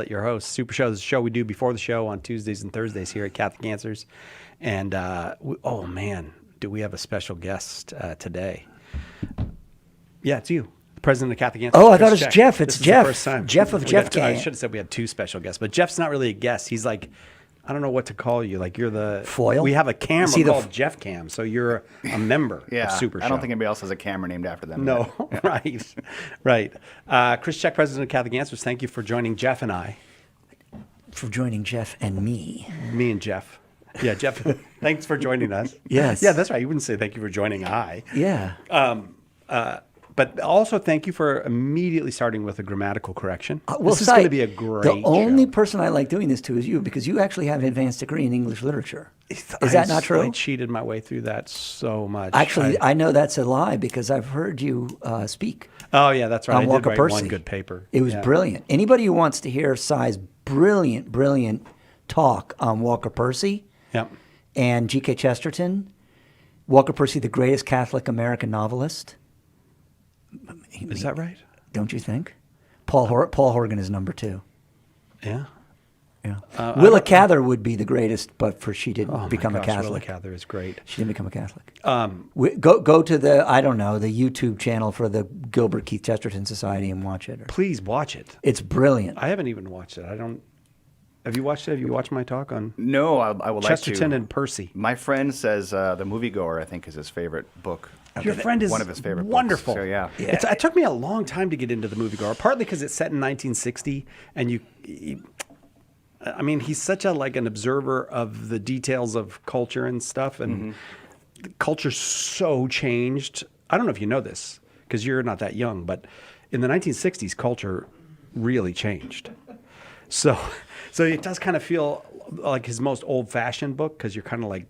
Your host. Super Show is a show we do before the show on Tuesdays and Thursdays here at Catholic Answers. And, oh man, do we have a special guest today? Yeah, it's you, the president of Catholic Answers. Oh, I thought it was Jeff. It's Jeff. The first time. Jeff of Jeff Cam. I should have said we had two special guests, but Jeff's not really a guest. He's like, I don't know what to call you. Like you're the foil. We have a camera called Jeff Cam, so you're a member of Super Show. I don't think anybody else has a camera named after them. No, yeah. right. Chris Check, president of Catholic Answers. Thank you for joining Jeff and I. For joining Jeff and me. Me and Jeff. Yeah, Jeff. Thanks for joining us. Yes. Yeah, that's right. You wouldn't say thank you for joining I. Yeah. But also thank you for immediately starting with a grammatical correction. This is going to be a great The only show. person I like doing this to is you, because you actually have an advanced degree in English literature. Is that not true? I cheated my way through that so much. Actually, I know that's a lie because I've heard you speak. Oh, yeah, that's right. On I Walker did write Percy. one good paper. It was brilliant. Anybody who wants to hear Cy's brilliant talk on Walker Percy and G.K. Chesterton, Walker Percy, the greatest Catholic American novelist. Is that right? Don't you think? Paul Horgan is number 2. Yeah. Yeah. Willa Cather would be the greatest, but she didn't become a Catholic. Willa Cather is great. She didn't become a Catholic. Go to the the YouTube channel for the Gilbert Keith Chesterton Society and watch it. Please watch it. It's brilliant. I haven't even watched it. Have you watched it? Have you watched my talk on? No, I would like to. Chesterton and Percy. My friend says The Moviegoer, I think, is his favorite book. Your friend is one of his favorite wonderful. books. So, yeah. It took me a long time to get into The Moviegoer, partly because it's set in 1960, and I mean, he's such an observer of the details of culture and stuff, and the culture's so changed. I don't know if you know this, because you're not that young, but in the 1960s, culture really changed. So it does kind of feel like his most old-fashioned book, because you're kind of like,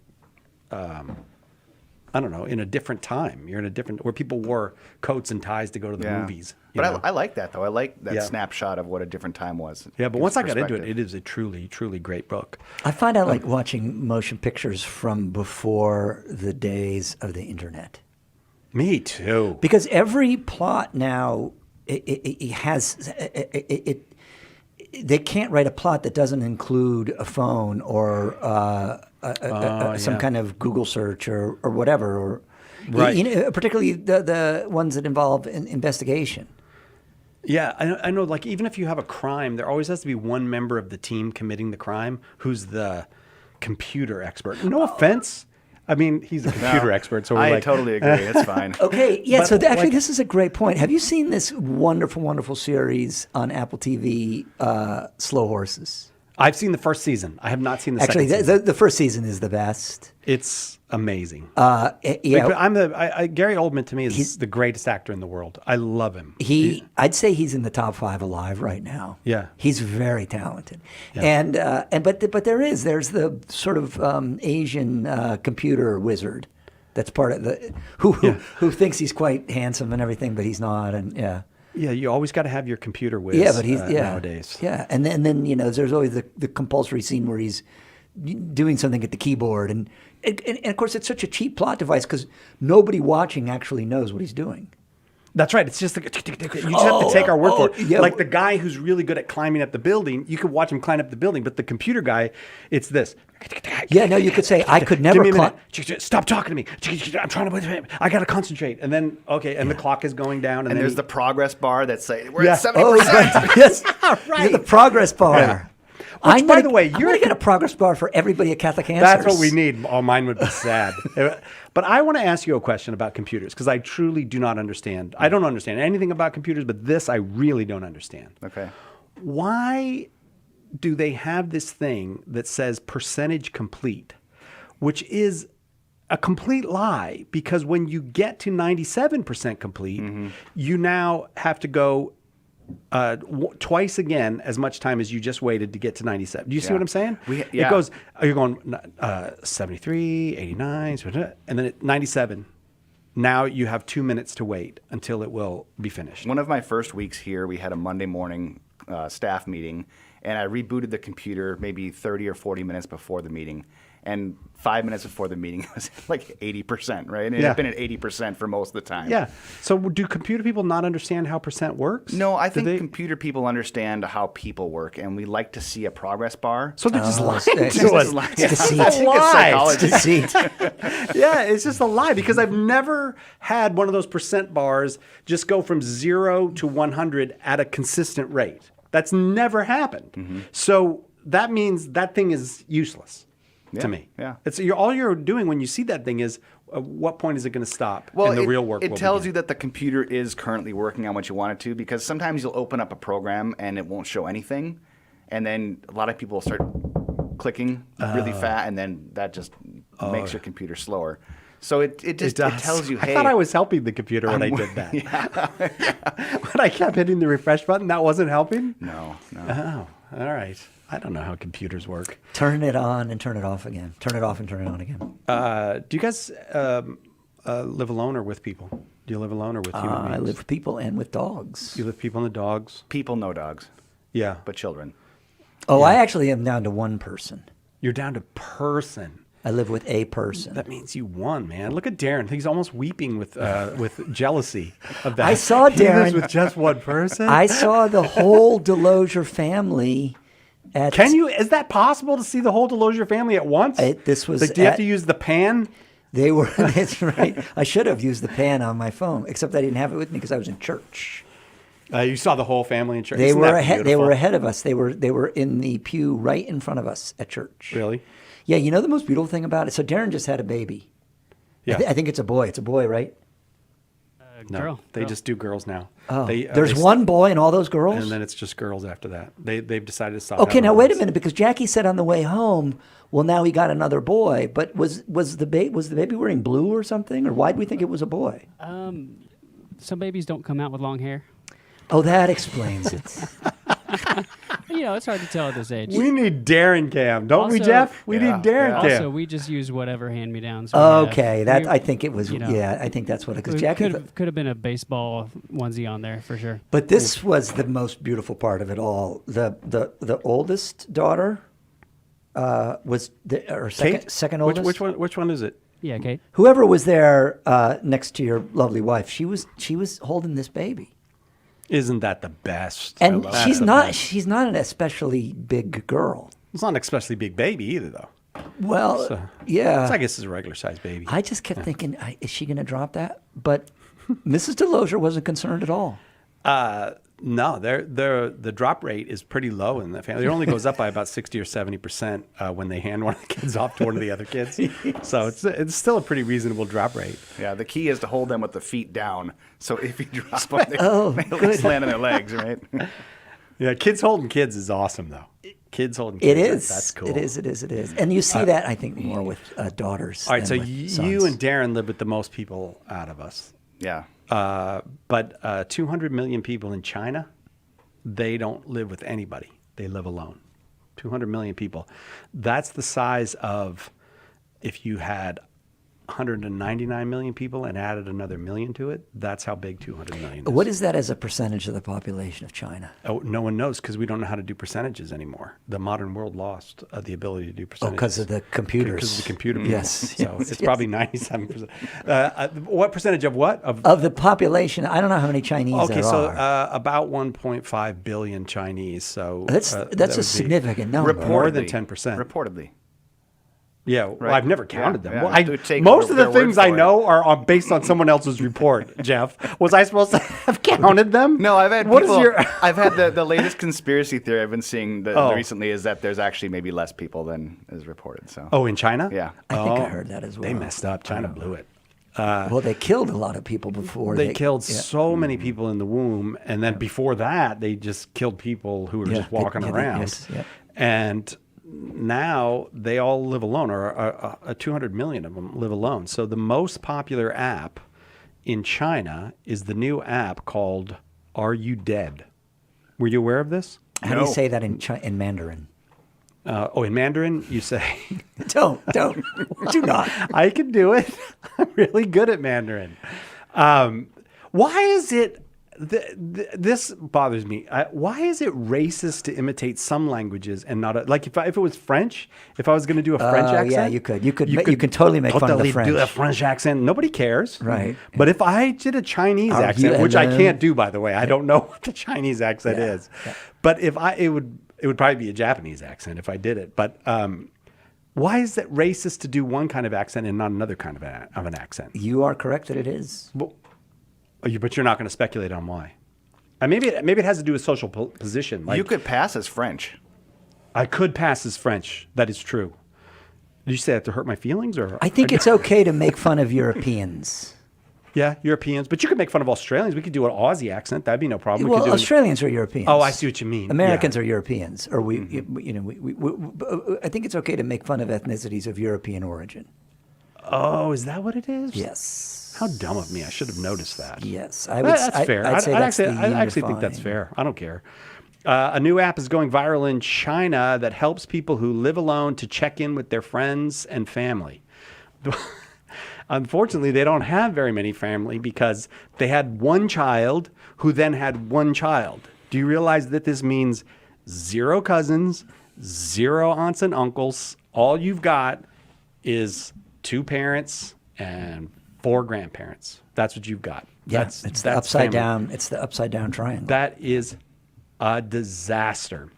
I don't know, in a different time. You're in a different, where people wore coats and ties to go to the movies. But I like that, though. I like that snapshot of what a different time was. Yeah, but once I got into it, it is a truly, truly great book. I find I like watching motion pictures from before the days of the internet. Me too. Because every plot now, they can't write a plot that doesn't include a phone or some kind of Google search or whatever, or particularly the ones that involve investigation. Yeah, I know. Like, even if you have a crime, there always has to be one member of the team committing the crime who's the computer expert. No offense. I mean, he's a computer expert, so I totally agree. It's fine. Okay, yeah. So actually, this is a great point. Have you seen this wonderful series on Apple TV, Slow Horses? I've seen the first season. I have not seen the second season. Actually, the first season is the best. It's amazing. Yeah, Gary Oldman to me is the greatest actor in the world. I love him. I'd say he's in the top 5 alive right now. Yeah, he's very talented. Yeah. But there's the sort of Asian computer wizard that's part of the who thinks he's quite handsome and everything, but he's not. And yeah, you always got to have your computer whiz. Yeah, but he's nowadays. Yeah, and then there's always the compulsory scene where he's doing something at the keyboard, and of course it's such a cheap plot device because nobody watching actually knows what he's doing. That's right. It's just you just have to take our word for it. Yeah. Like the guy who's really good at climbing up the building, you could watch him climb up the building, but the computer guy, it's this. Yeah, no, you could say, I could never climb. Stop talking to me. I'm trying to, I got to concentrate. And then, the clock is going down. And then there's the progress bar that say, we're at 70%. Yes, right. Yeah, the progress bar. Yeah. Which, by the way, I'm going to get a progress bar for everybody at Catholic Answers. That's what we need. Oh, mine would be sad. But I want to ask you a question about computers because I truly do not understand. I don't understand anything about computers, but this I really don't understand. Okay. Why do they have this thing that says percentage complete, which is a complete lie because when you get to 97% complete, you now have to go twice again as much time as you just waited to get to 97. Do you see what I'm saying? It goes, you're going 73, 89, and then at 97. Now you have 2 minutes to wait until it will be finished. One of my first weeks here, we had a Monday morning staff meeting, and I rebooted the computer maybe 30 or 40 minutes before the meeting. And 5 minutes before the meeting, it was like 80%, right? And it Yeah. had been at 80% for most of the time. Yeah. So do computer people not understand how percent works? No, I Do think they- computer people understand how people work, and we like to see a progress bar. So they're just lying it's to just us. lying. It's deceit. It's a lie. psychology. It's deceit. Yeah, it's just a lie because I've never had one of those percent bars just go from 0 to 100 at a consistent rate. That's never happened. Mm-hmm. So that means that thing is useless Yeah, to me. yeah. It's all you're doing when you see that thing is what point is it going to stop? Well, and the real work. It will tells begin. you that the computer is currently working on what you want it to, because sometimes you'll open up a program and it won't show anything, and then a lot of people will start clicking really fast, and then that just makes your computer slower. So it tells you, hey, I thought I was helping the computer when I did that. When I kept hitting the refresh button, that wasn't helping? no. Oh, all right. I don't know how computers work. Turn it on and turn it off again. Turn it off and turn it on again. Do you guys live alone or with people? Do you live alone or with human beings? I live with people and with dogs. You live with people and the dogs? People know dogs, Yeah. but children. Oh, I actually am down to one person. You're down to person. I live with a person. That means you won, man. Look at Darren. He's almost weeping with jealousy of that. I saw He lives Darren- with just one person. I saw the whole Delosier family at. Can you? Is that possible to see the whole Delosier family at once? This was like, do you have at- to use the pan? They were. That's right. I should have used the pan on my phone, except I didn't have it with me because I was in church. You saw the whole family in church. They Isn't were that ahead. They beautiful? were ahead of us. They were in the pew right in front of us at church. Really? Yeah. You know the most beautiful thing about it. So Darren just had a baby. Yeah. I think it's a boy. It's a boy, right? No, Girl. they just do girls now. Oh, They, there's they- one boy and all those girls. and then it's just girls after that. They've decided to stop. Okay, having now wait a boys. minute, because Jackie said on the way home, well, now he got another boy. But was the baby wearing blue or something, or why did we think it was a boy? Some babies don't come out with long hair. Oh, that explains it. You know, it's hard to tell at this age. We need Darren Cam, don't we, Also- Jeff? We Yeah, need Darren yeah. Cam. Also, we just use whatever hand-me-downs. Okay, that We- I think it was. you know, Yeah, I think that's what it. Because Jackie. could have been a baseball onesie on there for sure. But this was the most beautiful part of it all. The oldest daughter was or second Kate? second oldest. Which one is it? Yeah, Kate. Whoever was there next to your lovely wife, she was holding this baby. Isn't that the best? And That's she's the not best. she's not an especially big girl. It's not an especially big baby either, though. Well, So- yeah. So I guess it's a regular sized baby. I just kept thinking, is she going to drop that? But Mrs. Delosier wasn't concerned at all. No, the drop rate is pretty low in the family. It only goes up by about 60 or 70% when they hand one of the kids off to one of the other kids. So it's still a pretty reasonable drop rate. Yeah, the key is to hold them with the feet down. So if you drop them, they good. like land on their legs, right? Yeah, kids holding kids is awesome though. Kids holding It kids. is. That's cool. It is. It is. It is. And you see that, I think, more with daughters. All right, so than with you sons. and Darren live with the most people out of us. Yeah. But 200 million people in China, they don't live with anybody. They live alone. 200 million people. That's the size of if you had 199 million people and added another million to it. That's how big 200 million is. What is that as a percentage of the population of China? Oh, no one knows because we don't know how to do percentages anymore. The modern world lost the ability to do Oh, percentages. because of the computers. Because of the computer. people. Yes. So yes, it's yes. probably 97%. What percentage of what? Of the population, I don't know how many Chinese Okay, there so are. about 1.5 billion Chinese. So That's that a would be significant number. More than Reportedly. 10%. Reportedly. Yeah, well, Right. I've never counted Yeah, them. yeah. Well, To take most of the their word things I for it. know are based on someone else's report. Jeff, was I supposed to have counted them? No, I've had What is people. your? I've had the latest conspiracy theory I've been seeing Oh. recently is that there's actually maybe less people than is reported. So. Oh, in China? Yeah. I think I heard that as well. They messed up. China blew it. Well, they killed a lot of people before. They killed yeah. so many people in the womb, and then before that, they just killed people who were Yeah, just walking yeah, around. yes, yeah. And now they all live alone, or 200 million of them live alone. So the most popular app in China is the new app called "Are You Dead?" Were you aware of this? How do you No. say that in Mandarin? In Mandarin, you say, Don't, do not. I can do it. I'm really good at Mandarin. Why is it this bothers me. Why is it racist to imitate some languages and not like if it was French? If I was going to do a French accent, yeah, you could totally make fun of the French. Do a French accent. Nobody cares, right? But if I did a Chinese accent, which I can't do, by the way, I don't know what the Chinese accent is. Yeah. But if it would probably be a Japanese accent if I did it. But why is it racist to do one kind of accent and not another kind of an accent? You are correct that it is. But you're not going to speculate on why. Maybe it has to do with social position. Like, you could pass as French. I could pass as French. That is true. Did you say that to hurt my feelings, or? I think it's okay to make fun of Europeans. Yeah, Europeans. But you could make fun of Australians. We could do an Aussie accent. That'd be no problem. Well, Australians are Europeans. Oh, I see what you mean. Americans are Europeans, or we I think it's okay to make fun of ethnicities of European origin. Oh, is that what it is? Yes. How dumb of me! I should have noticed that. Yes, That's fair. I'd say I actually think that's fair. I don't care. A new app is going viral in China that helps people who live alone to check in with their friends and family. Unfortunately, they don't have very many family because they had one child who then had one child. Do you realize that this means 0 cousins, 0 aunts and uncles? All you've got is 2 parents and 4 grandparents. That's what you've got. Yeah, That's the upside family. down. It's the upside down triangle. That is a disaster.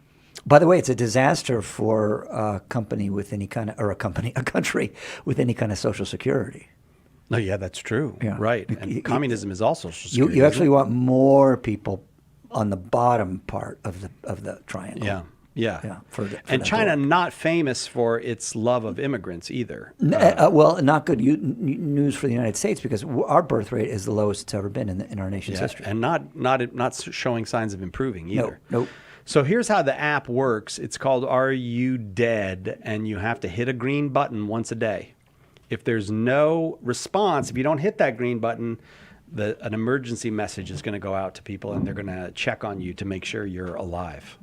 By the way, it's a disaster for a company with any kind of, or a country with any kind of social security. No, yeah, that's true. Yeah. Right. And communism is also social security. You actually want more people on the bottom part of the triangle. Yeah. And China, not famous for its love of immigrants either. Well, not good news for the United States because our birth rate is the lowest it's ever been in our nation's history. And not showing signs of improving either. Nope. So here's how the app works. It's called Are You Dead? And you have to hit a green button once a day. If there's no response, if you don't hit that green button, an emergency message is going to go out to people and they're going to check on you to make sure you're alive.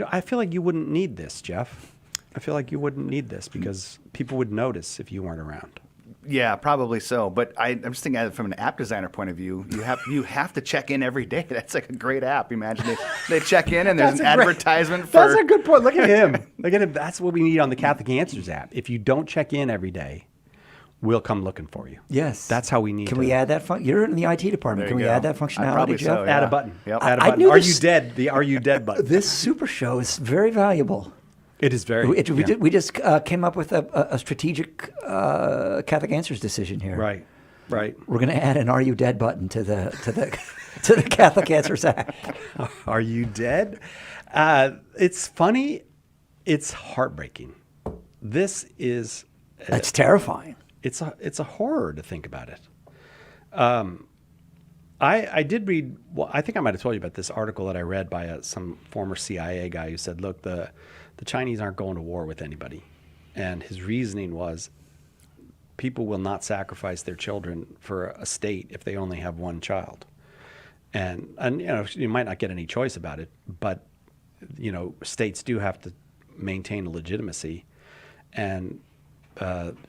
I feel like you wouldn't need this, Jeff. I feel like you wouldn't need this because people would notice if you weren't around. Yeah, probably so. But I'm just thinking from an app designer point of view, you have to check in every day. That's like a great app. Imagine they check in and there's an advertisement for. That's a good point. Look at him. Look at him. That's what we need on the Catholic Answers app. If you don't check in every day, we'll come looking for you. Yes. That's how we need Can we add that? You're in the IT department. There Can we go. add that functionality, Probably Jeff? so, yeah. Add a button. Yep. Add a I button. knew Are this- you dead? The Are You Dead button. This super show is very valuable. It is very. We just came up with a strategic Catholic Answers decision here. Right. We're going to add an "Are you dead?" button to the Catholic Answers app. Are you dead? It's funny. It's heartbreaking. This is. That's terrifying. It's a horror to think about it. I did read. Well, I think I might have told you about this article that I read by some former CIA guy who said, "Look, the Chinese aren't going to war with anybody," and his reasoning was, people will not sacrifice their children for a state if they only have one child, and you might not get any choice about it, but states do have to maintain a legitimacy, and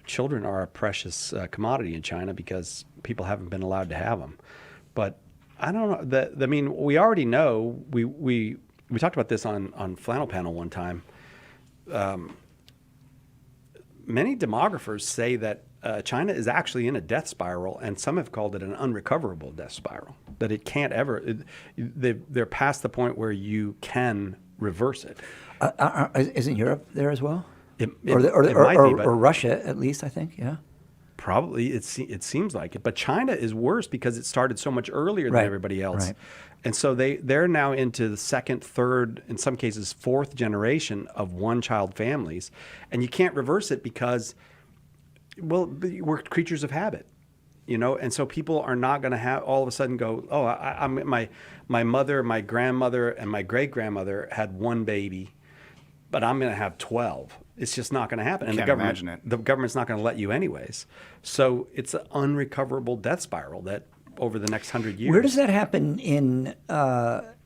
children are a precious commodity in China because people haven't been allowed to have them. But I don't know. We already know. We talked about this on Flannel Panel one time. Many demographers say that China is actually in a death spiral, and some have called it an unrecoverable death spiral. That it can't ever. They're past the point where you can reverse it. Isn't Europe there as well? It might be, but or Russia, at least, I think, yeah. Probably, it seems like it. But China is worse because it started so much earlier than everybody else. Right. And so they're now into the second, third, in some cases, fourth generation of one-child families. And you can't reverse it because, well, we're creatures of habit. And so people are not going to have all of a sudden go, oh, I'm my mother, my grandmother, and my great-grandmother had one baby, but I'm going to have 12. It's just not going to happen. And Can't imagine it. the government's not going to let you anyways. So it's an unrecoverable death spiral that over the next 100 years. Where does that happen in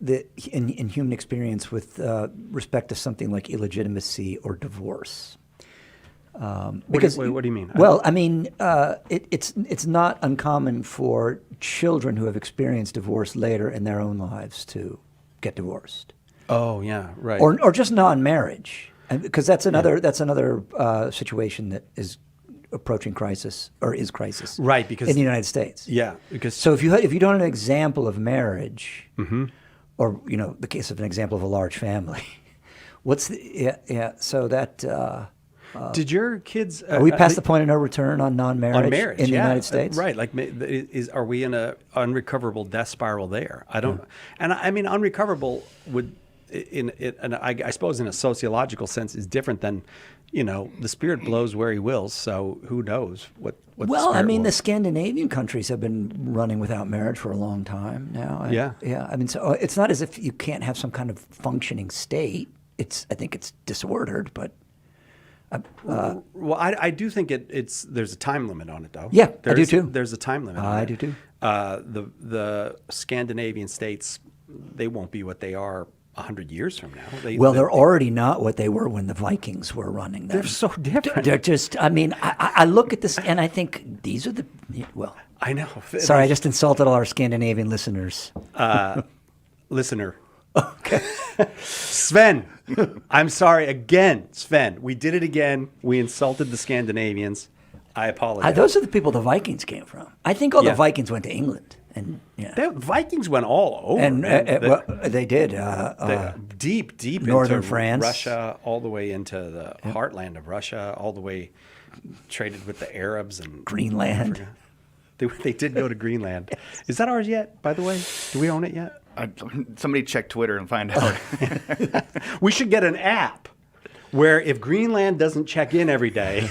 in human experience with respect to something like illegitimacy or divorce? Because what do you mean? Well, I mean, it's not uncommon for children who have experienced divorce later in their own lives to get divorced, Oh yeah, right. or just non-marriage, because that's another situation that is approaching crisis or is crisis, Right, because- in the United States. yeah, because So if you don't have an example of marriage, or the case of an example of a large family, what's the So that. did your kids? Are we past the point of no return on non-marriage on marriage in the yeah, United States? right? Like, are we in a unrecoverable death spiral there? I don't, and I mean, unrecoverable would, and I suppose in a sociological sense, is different than, the spirit blows where he wills. So who knows what? Well, the I mean, will. the Scandinavian countries have been running without marriage for a long time now. Yeah. Yeah. I mean, so it's not as if you can't have some kind of functioning state. I think it's disordered, but. Well, I do think there's a time limit on it, though. Yeah, I do too. There's a time limit. I on do it. too. The Scandinavian states, they won't be what they are 100 years from now. They're already not what they were when the Vikings were running them. They're so different. They're just. I mean, I look at this and I think these are the. Well, I know. sorry, I just insulted all our Scandinavian listeners. Listener. Okay. Sven, I'm sorry again, Sven. We did it again. We insulted the Scandinavians. I apologize. Those are the people the Vikings came from. I think all Yeah. the Vikings went to England, and The Vikings went all over. and man. they did. Deep northern into France. Russia, all the way into the heartland of Russia, all the way traded with the Arabs and Greenland. They did go to Greenland. Is that ours yet, by the way? Do we own it yet? Somebody check Twitter and find out. We should get an app where if Greenland doesn't check in every day,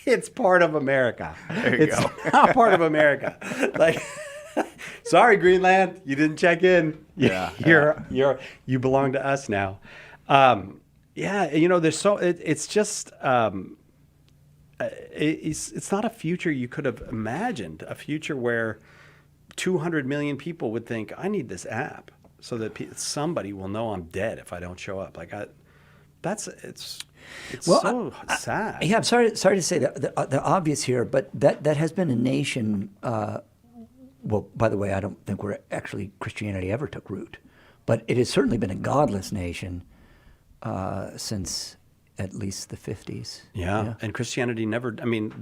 it's part of America. It's not part of America. Like, sorry, Greenland, you didn't check in. Yeah, You belong to us now. There's so it's just it's not a future you could have imagined. A future where 200 million people would think, I need this app so that somebody will know I'm dead if I don't show up. Like, it's so sad. Yeah, I'm sorry to say the obvious here, but that has been a nation. Well, by the way, I don't think Christianity ever took root, but it has certainly been a godless nation since at least the 50s. Yeah, and Christianity never. I mean,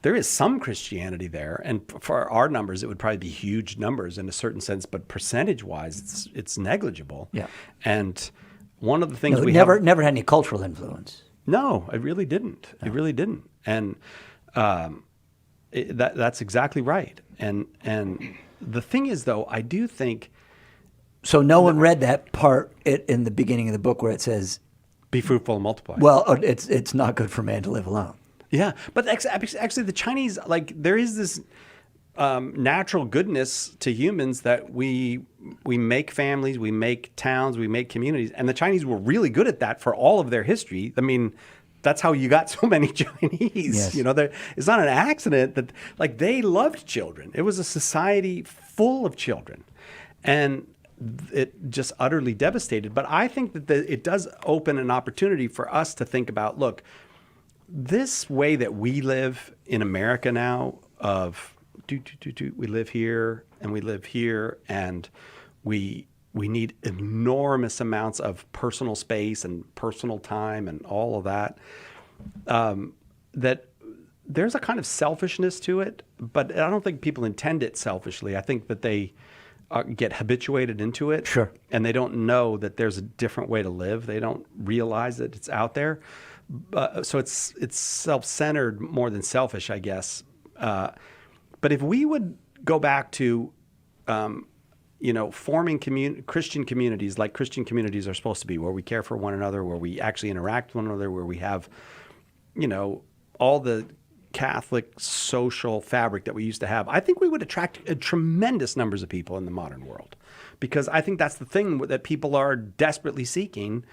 there is some Christianity there, and for our numbers, it would probably be huge numbers in a certain sense, but percentage-wise, it's negligible. Yeah. And one of the things No, we never had any cultural influence. No, it really didn't. It really didn't. And that's exactly right. And the thing is, though, I do think So no one read that part in the beginning of the book where it says, be fruitful and multiply. well, it's not good for man to live alone. Yeah, but actually, the Chinese, like, there is this natural goodness to humans that we make families, we make towns, we make communities, and the Chinese were really good at that for all of their history. I mean, that's how you got so many Chinese. Yes. It's not an accident that, like, they loved children. It was a society full of children, and it just utterly devastated. But I think that it does open an opportunity for us to think about, look, this way that we live in America now of we live here and we live here and we need enormous amounts of personal space and personal time and all of that, that there's a kind of selfishness to it, but I don't think people intend it selfishly. I think that they get habituated into it. Sure. And they don't know that there's a different way to live. They don't realize that it's out there. So it's self-centered more than selfish, I guess. But if we would go back to, forming Christian communities like Christian communities are supposed to be, where we care for one another, where we actually interact with one another, where we have, all the Catholic social fabric that we used to have, I think we would attract tremendous numbers of people in the modern world, because I think that's the thing that people are desperately seeking.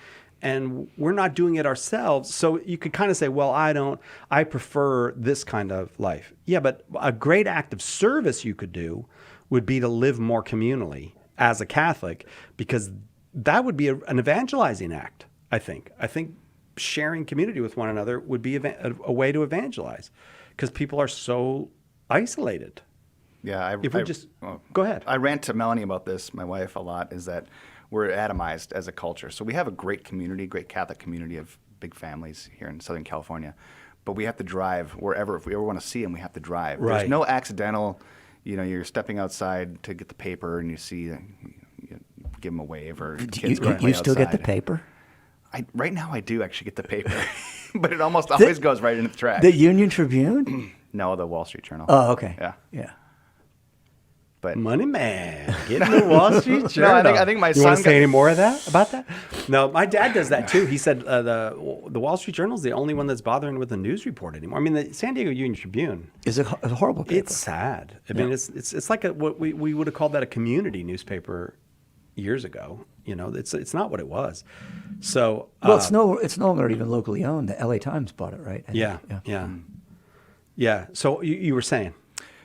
And we're not doing it ourselves. So you could kind of say, well, I prefer this kind of life. Yeah, but a great act of service you could do would be to live more communally as a Catholic, because that would be an evangelizing act, I think. I think sharing community with one another would be a way to evangelize, because people are so isolated. Yeah, Go ahead. I rant to Melanie about this, my wife, a lot, is that we're atomized as a culture. So we have a great community, great Catholic community of big families here in Southern California, but we have to drive wherever. If we ever want to see them, we have to drive. Right. There's no accidental, you're stepping outside to get the paper and you see, you give them a wave, or kids go play You still get the outside. paper? Right now I do actually get the paper, but it almost always goes right into the trash. The Union Tribune? No, the Wall Street Journal. Oh, okay. Yeah. But Money man, getting the Wall Street Journal. I think my You son want to say got- any more of that about that? No, my dad does that too. He said the Wall Street Journal is the only one that's bothering with the news report anymore. I mean, the San Diego Union Tribune. Is a horrible paper. It's sad. I mean, it's like what we would have called that a community newspaper years ago. It's not what it was. So Well, it's no longer even locally owned. The LA Times bought it, right? I think. yeah. So you were saying.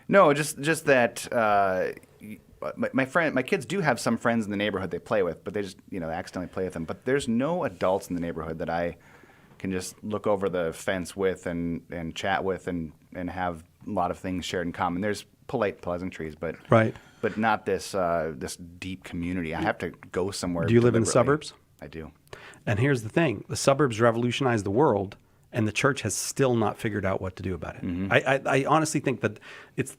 No, just that my kids do have some friends in the neighborhood they play with, but they just they accidentally play with them. But there's no adults in the neighborhood that I can just look over the fence with and chat with and have a lot of things shared in common. There's polite pleasantries, but Right. but not this this deep community. I have to go somewhere. Do you live in the deliberately. suburbs? I do. And here's the thing: the suburbs revolutionized the world, and the church has still not figured out what to do about it. Mm-hmm. I honestly think that it's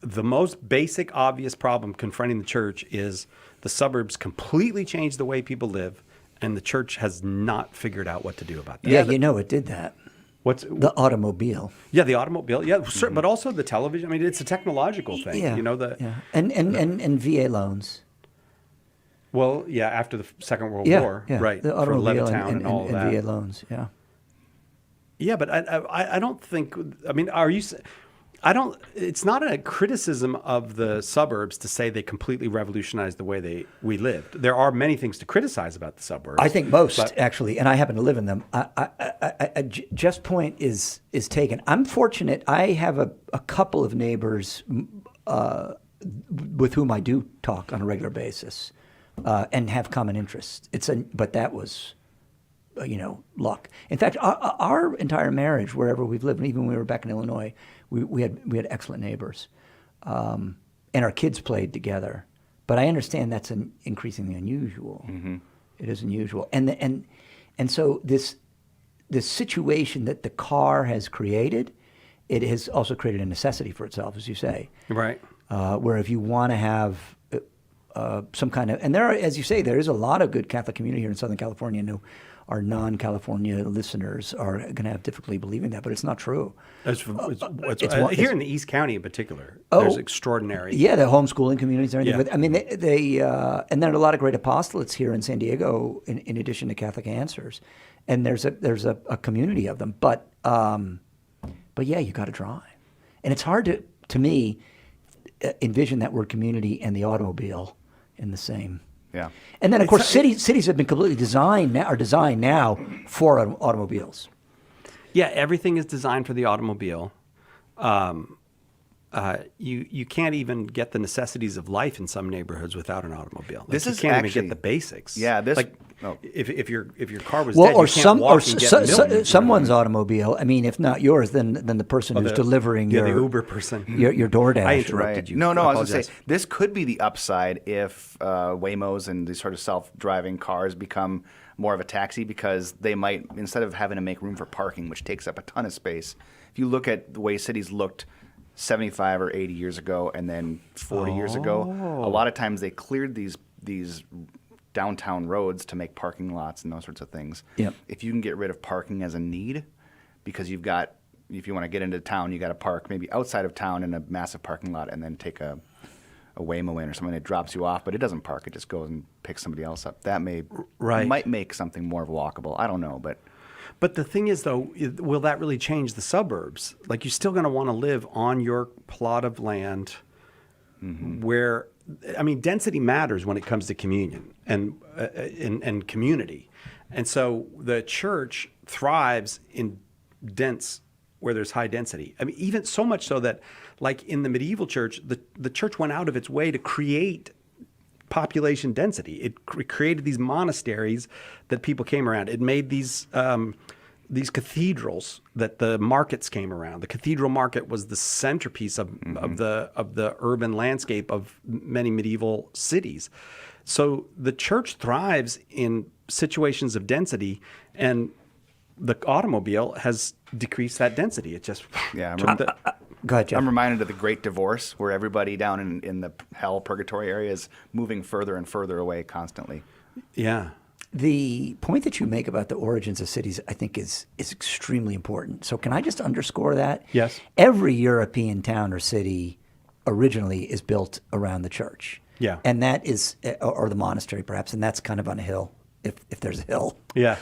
the most basic, obvious problem confronting the church is the suburbs completely changed the way people live, and the church has not figured out what to do about that. Yeah, it did that. What's The automobile. yeah, the automobile, but also the television. I mean, it's a technological thing. Yeah. Yeah. And VA loans. Well, yeah, after the Second World Yeah, War, yeah. right? The For automobile Levittown and all of that. VA loans, yeah. Yeah, but I don't think. I mean, are you? I don't. It's not a criticism of the suburbs to say they completely revolutionized the way we lived. There are many things to criticize about the suburbs. I think most but- actually, and I happen to live in them. Jeff's point is taken. I'm fortunate. I have a couple of neighbors with whom I do talk on a regular basis and have common interests. But that was. Luck. In fact, our entire marriage, wherever we've lived, and even when we were back in Illinois, we had excellent neighbors, and our kids played together. But I understand that's increasingly unusual. Mm-hmm. It is unusual, and so this situation that the car has created, it has also created a necessity for itself, as you say. Right. Where if you want to have some kind of, and there are, as you say, there is a lot of good Catholic community here in Southern California, and our non-California listeners are going to have difficulty believing that, but it's not true. Here in the East County in particular, Oh, there's extraordinary. Yeah, the homeschooling communities are. Yeah. But I mean, they and there are a lot of great apostolates here in San Diego, in addition to Catholic Answers, and there's a community of them. But yeah, you got to drive, and it's hard to me envision that word community and the automobile in the same. Yeah. And then, of course, cities have been completely designed now for automobiles. Yeah, everything is designed for the automobile. You can't even get the necessities of life in some neighborhoods without an automobile. Like, This you is can't even actually- get the basics. Yeah, this- like oh. if your car was Well, dead, or you can't some walk or and get milk. someone's automobile. I mean, if not yours, then the person who's delivering the your Uber person. your DoorDash. I interrupted you. No, I I was going to apologize. say, this could be the upside if Waymos and these sort of self-driving cars become more of a taxi, because they might, instead of having to make room for parking, which takes up a ton of space, if you look at the way cities looked 75 or 80 years ago and then 40 years ago, a lot of times they cleared these downtown roads to make parking lots and those sorts of things. Yep. If you can get rid of parking as a need, because if you want to get into town, you got to park maybe outside of town in a massive parking lot and then take a Waymo in or something that drops you off, but it doesn't park. It just goes and picks somebody else up. That might make something more walkable. I don't know, but But the thing is, though, will that really change the suburbs? Like, you're still going to want to live on your plot of land where, I mean, density matters when it comes to communion and community. And so the church thrives in where there's high density. I mean, even so much so that, like in the medieval church, the church went out of its way to create population density. It created these monasteries that people came around. It made these cathedrals that the markets came around. The cathedral market was the centerpiece of the urban landscape of many medieval cities. So the church thrives in situations of density, and the automobile has decreased that density. It just Yeah, Go ahead, Jeff. I'm reminded of the Great Divorce, where everybody down in the hell purgatory area is moving further and further away constantly. yeah. The point that you make about the origins of cities, I think, is extremely important. So can I just underscore that? Yes. Every European town or city originally is built around the church. Yeah. And that is, or the monastery perhaps, and that's kind of on a hill, if there's a hill. Yeah.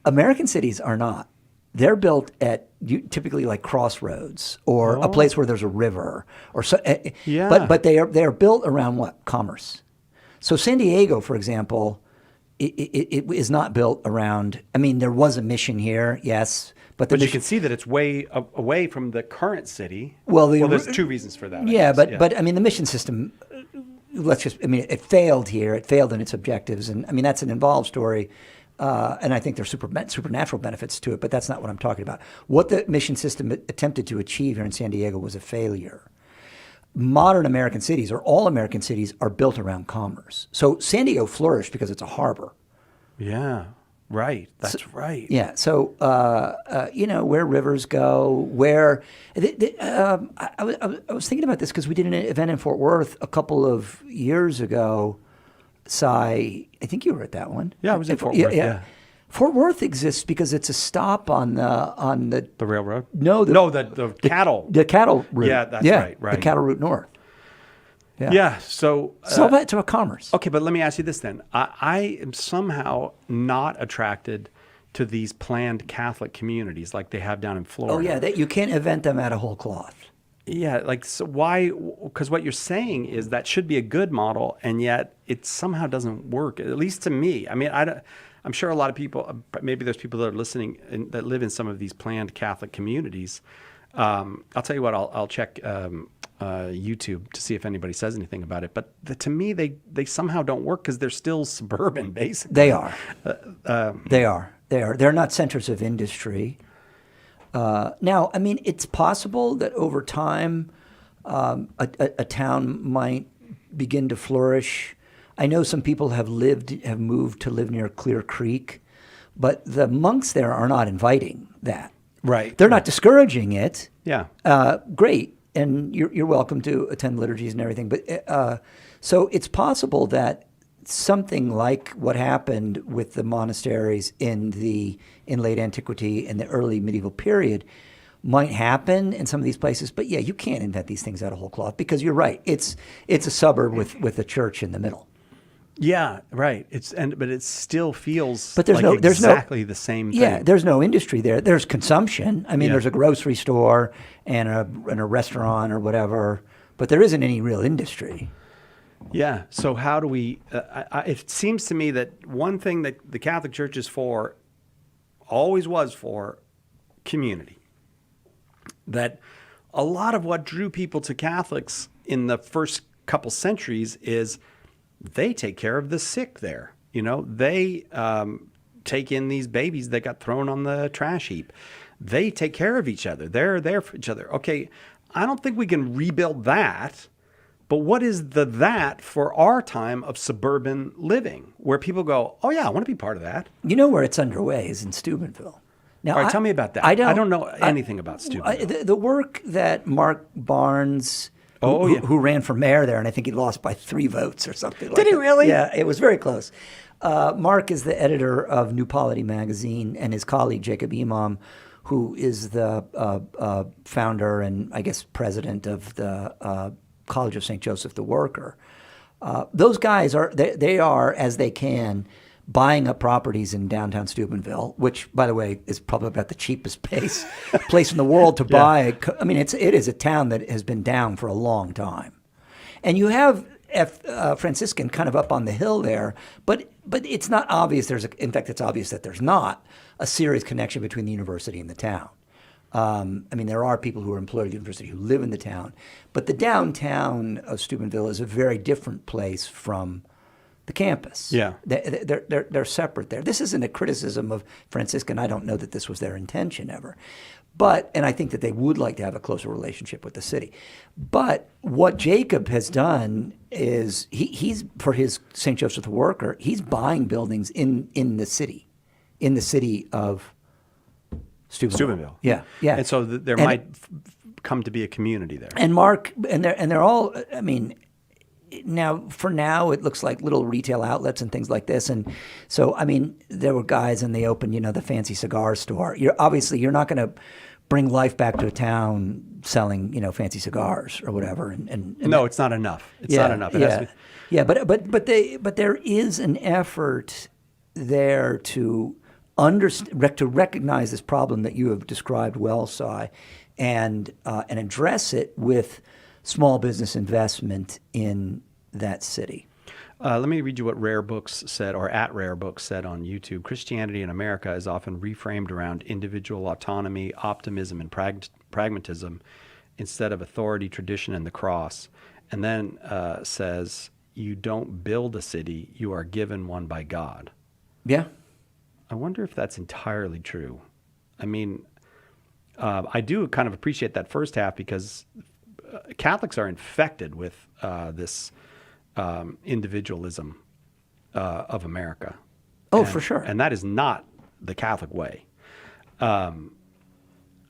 American cities are not. They're built at typically like crossroads or a place where there's a river or so. Yeah. But they are built around what? Commerce. So San Diego, for example, it is not built around. I mean, there was a mission here, yes, but the But you mission, can see that it's way away from the current city. Well, there's two reasons for that. I yeah, guess. but I mean, the mission system. It failed here. It failed in its objectives, and I mean that's an involved story. And I think there's supernatural benefits to it, but that's not what I'm talking about. What the mission system attempted to achieve here in San Diego was a failure. Modern American cities, or all American cities, are built around commerce. So San Diego flourished because it's a harbor. Yeah. Right. That's right. Yeah. So, where rivers go, where I was thinking about this because we did an event in Fort Worth a couple of years ago. I think you were at that one. Yeah, I was in Fort Worth. Yeah. Fort Worth exists because it's a stop on the The railroad? No, the cattle. the cattle route. Yeah, that's right. The cattle route north. Yeah. So. So that's a commerce. Okay, but let me ask you this then. I am somehow not attracted to these planned Catholic communities like they have down in Florida. Oh yeah, you can't event them out of whole cloth. Yeah, like, so why? Because what you're saying is that should be a good model, and yet it somehow doesn't work, at least to me. I mean, I'm sure a lot of people, maybe there's people that are listening that live in some of these planned Catholic communities. I'll tell you what, I'll check YouTube to see if anybody says anything about it. But to me, they somehow don't work because they're still suburban, basically. They are. They are. They're not centers of industry. Now, I mean, it's possible that over time, a town might begin to flourish. I know some people have moved to live near Clear Creek, but the monks there are not inviting that. Right. They're not discouraging it. Yeah. Great, and you're welcome to attend liturgies and everything. But so it's possible that something like what happened with the monasteries in late antiquity and the early medieval period might happen in some of these places. But yeah, you can't invent these things out of whole cloth because you're right. It's a suburb with a church in the middle. Yeah, right. But it still feels But there's exactly the same thing. Yeah, there's no industry there. There's consumption. I mean, Yeah. there's a grocery store and a restaurant or whatever, but there isn't any real industry. Yeah. So how do we? It seems to me that one thing that the Catholic Church is for, always was for, community. That a lot of what drew people to Catholics in the first couple centuries is they take care of the sick there. You know, they take in these babies that got thrown on the trash heap. They take care of each other. They're there for each other. Okay, I don't think we can rebuild that. But what is that for our time of suburban living, where people go, oh, yeah, I want to be part of that? You know where it's underway is in Steubenville. Now, All right, tell me about that. I don't know anything about Steubenville. The work that Mark Barnes, who ran for mayor there, and I think he lost by 3 votes or something like that. Did he really? Yeah, it was very close. Mark is the editor of New Polity magazine, and his colleague, Jacob Imam, who is the founder and, I guess, president of the College of St. Joseph the Worker. Those guys they are, as they can, buying up properties in downtown Steubenville, which, by the way, is probably about the cheapest place in the world to buy. I mean, it is a town that has been down for a long time. And you have Franciscan kind of up on the hill there, but it's not obvious. In fact, it's obvious that there's not a serious connection between the university and the town. I mean, there are people who are employed at the university who live in the town, but the downtown of Steubenville is a very different place from the campus. Yeah. They're separate there. This isn't a criticism of Franciscan. I don't know that this was their intention ever. And I think that they would like to have a closer relationship with the city. But what Jacob has done is he's, for his St. Joseph the Worker, he's buying buildings in the city of Steubenville. Yeah. And so there might come to be a community there. And Mark, and they're all, I mean, for now, it looks like little retail outlets and things like this. And so, I mean, there were guys and they opened, the fancy cigar store. You're not going to bring life back to a town selling, fancy cigars or whatever. And no, it's not enough. It's not enough. It has to be. But there is an effort there to recognize this problem that you have described well, Cy, and address it with small business investment in that city. Let me read you what Rare Books said, or at Rare Books said on YouTube. Christianity in America is often reframed around individual autonomy, optimism, and pragmatism instead of authority, tradition, and the cross. And then says, you don't build a city, you are given one by God. Yeah. I wonder if that's entirely true. I mean, I do kind of appreciate that first half because Catholics are infected with this individualism of America. For sure. And that is not the Catholic way. No,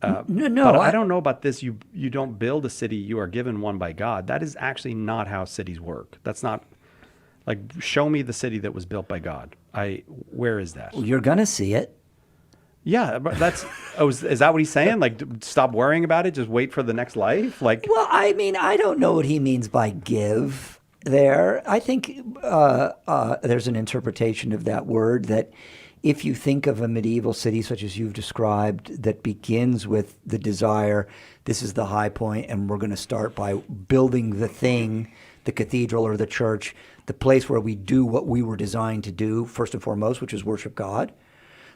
but I don't know about this. You don't build a city, you are given one by God. That is actually not how cities work. That's not, like, show me the city that was built by God. Where is that? You're going to see it. Yeah, but is that what he's saying? Like, stop worrying about it, just wait for the next life? Like, Well, I mean, I don't know what he means by give there. I think there's an interpretation of that word that if you think of a medieval city such as you've described that begins with the desire, this is the high point, and we're going to start by building the thing, the cathedral or the church, the place where we do what we were designed to do, first and foremost, which is worship God.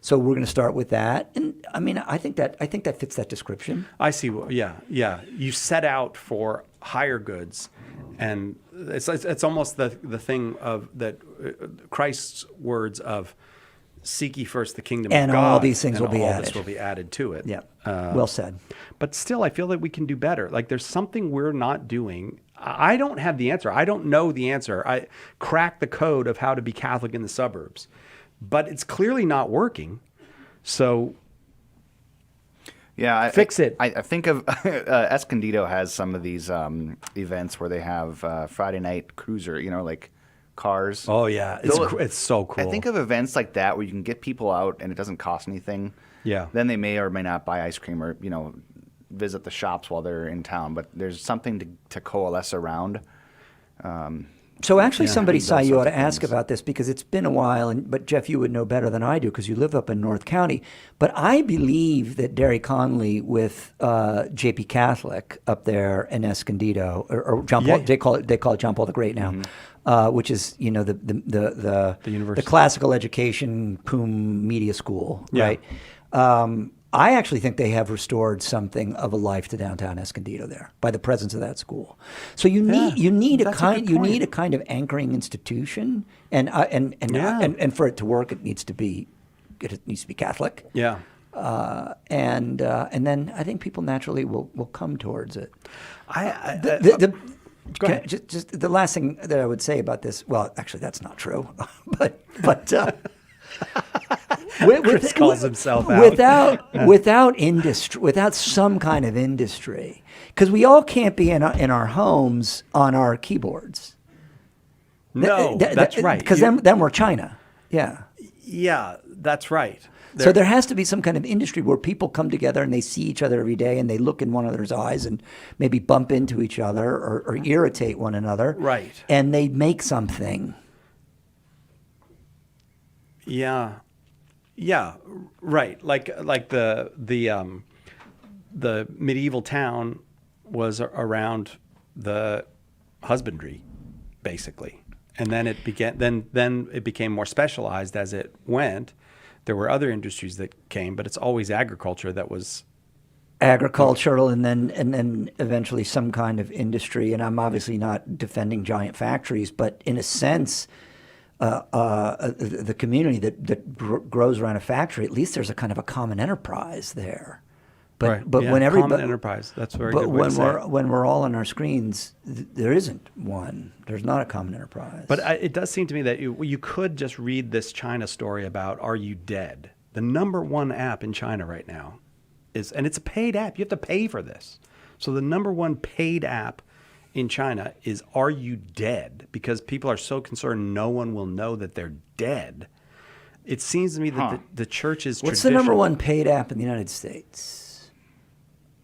So we're going to start with that, and I mean, I think that fits that description. I see. Yeah. You set out for higher goods, and it's almost the thing of that Christ's words of seek ye first the kingdom And of God, all these things and will be all added. this will be added to it. Yeah, well said. But still, I feel that we can do better. Like, there's something we're not doing. I don't have the answer. I don't know the answer. I cracked the code of how to be Catholic in the suburbs, but it's clearly not working. So yeah, fix it. I think of Escondido has some of these events where they have Friday night cruiser, like cars. Oh yeah, it's so cool. I think of events like that where you can get people out and it doesn't cost anything. Yeah. Then they may or may not buy ice cream or visit the shops while they're in town, but there's something to coalesce around. So actually, Yeah, somebody those saw you ought sorts to of ask things. about this because it's been a while, but Jeff, you would know better than I do because you live up in North County. But I believe that Derry Conley with JP Catholic up there in Escondido, or John Paul, Yeah. they call it John Paul the Great now, which is the university. classical education Poom Media School, Yeah. right? I actually think they have restored something of a life to downtown Escondido there by the presence of that school. So you need that's a good point. a kind of anchoring institution, and for it to work, it needs to be Catholic. Yeah. And then I think people naturally will come towards it. Go ahead. Just the last thing that I would say about this. Well, actually, that's not true, but. Chris calls himself out. Without industry, without some kind of industry, because we all can't be in our homes on our keyboards. No, that's right. Because then we're China. Yeah. Yeah, that's right. So there has to be some kind of industry where people come together and they see each other every day and they look in one another's eyes and maybe bump into each other or irritate one another. Right. And they make something. Yeah, right. Like the medieval town was around the husbandry, basically, and then it began. Then it became more specialized as it went. There were other industries that came, but it's always agriculture that was agricultural and then eventually some kind of industry. And I'm obviously not defending giant factories, but in a sense, the community that grows around a factory, at least there's a kind of a common enterprise there. But yeah, when common enterprise, that's a very good way to say it. when we're all on our screens, there isn't one. There's not a common enterprise. But it does seem to me that you could just read this China story about Are You Dead? The number one app in China right now is, and it's a paid app. You have to pay for this. So the number one paid app in China is Are You Dead? Because people are so concerned no one will know that they're dead. It seems to me that the church's What's the number one paid app in the United States?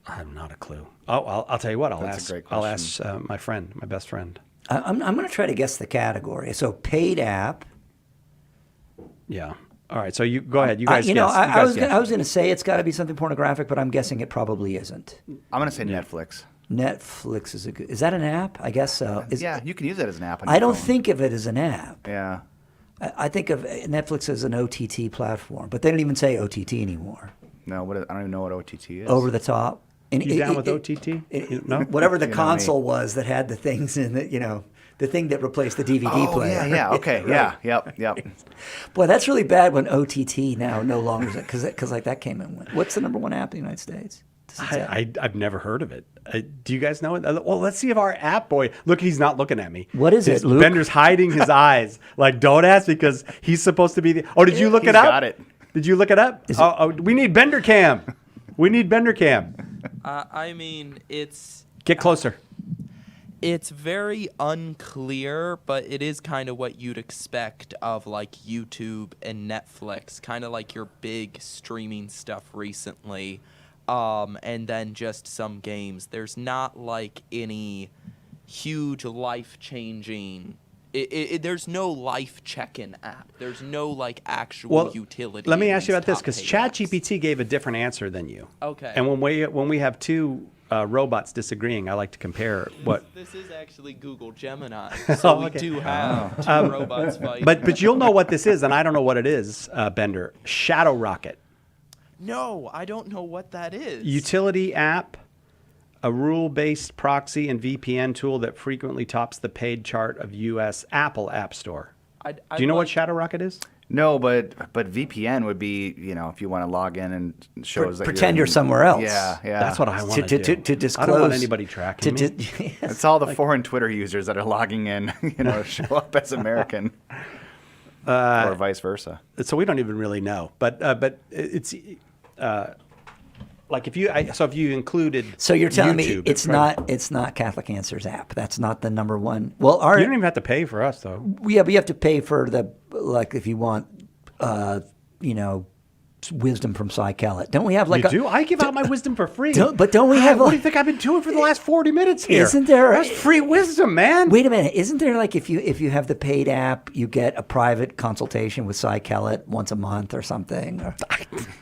I have not a clue. Oh, I'll tell you what. That's a great I'll question. ask my friend, my best friend. I'm going to try to guess the category. So paid app. Yeah. All right. So you go ahead. You guys guess. I was going to say it's got to be something pornographic, but I'm guessing it probably isn't. I'm going to say Netflix. Netflix is that an app? I guess so. Yeah, you can use it as an app. On I your don't phone. think of it as an app. Yeah. I think of Netflix as an OTT platform, but they don't even say OTT anymore. No, I don't even know what OTT is. Over the top. And You down with OTT? No? Whatever the You know console was that had the things in it, the thing that replaced the DVD player. Yeah. Okay. Right. Yeah. Yep. Boy, that's really bad when OTT now no longer because like that came and went. What's the number one app in the United States? Does it say? I've never heard of it. Do you guys know it? Well, let's see if our app boy. Look, he's not looking at me. What is it, Luke? Bender's hiding his eyes. Like, don't ask because he's supposed to be the. Oh, did you look it up? Got it. Did you look it up? We need Bender Cam. We need Bender Cam. I mean, it's Get closer. very unclear, but it is kind of what you'd expect of like YouTube and Netflix, kind of like your big streaming stuff recently, and then just some games. There's not like any huge life-changing. There's no life check-in app. There's no like actual utility. Let me in ask you these about this top because paid apps. ChatGPT gave a different answer than you. Okay. And when we have two robots disagreeing, I like to compare what. This is actually Google Gemini, so we okay. do have two robots fighting. But you'll know what this is, and I don't know what it is, Bender. Shadow Rocket. No, I don't know what that is. Utility app, a rule-based proxy and VPN tool that frequently tops the paid chart of U.S. Apple App Store. Do you know what Shadow Rocket is? No, but VPN would be, if you want to log in and shows that Pretend you're somewhere else. Yeah. That's what I want to do. To disclose. I don't want anybody tracking me. Yes. It's all the foreign Twitter users that are logging in, show up as American, or vice versa. So we don't even really know. But it's like if you included. So you're telling me YouTube, it's not Catholic Answers app. That's not the number one. Well, You don't even have to pay for us though. yeah, but you have to pay for if you want, wisdom from Cy Kellett. Don't we have like You do? I give out my wisdom for free. Don't we have What do like? you think I've been doing for the last 40 minutes here? Isn't there? That's free wisdom, man. Wait a minute. Isn't there like if you have the paid app, you get a private consultation with Cy Kellett once a month or something?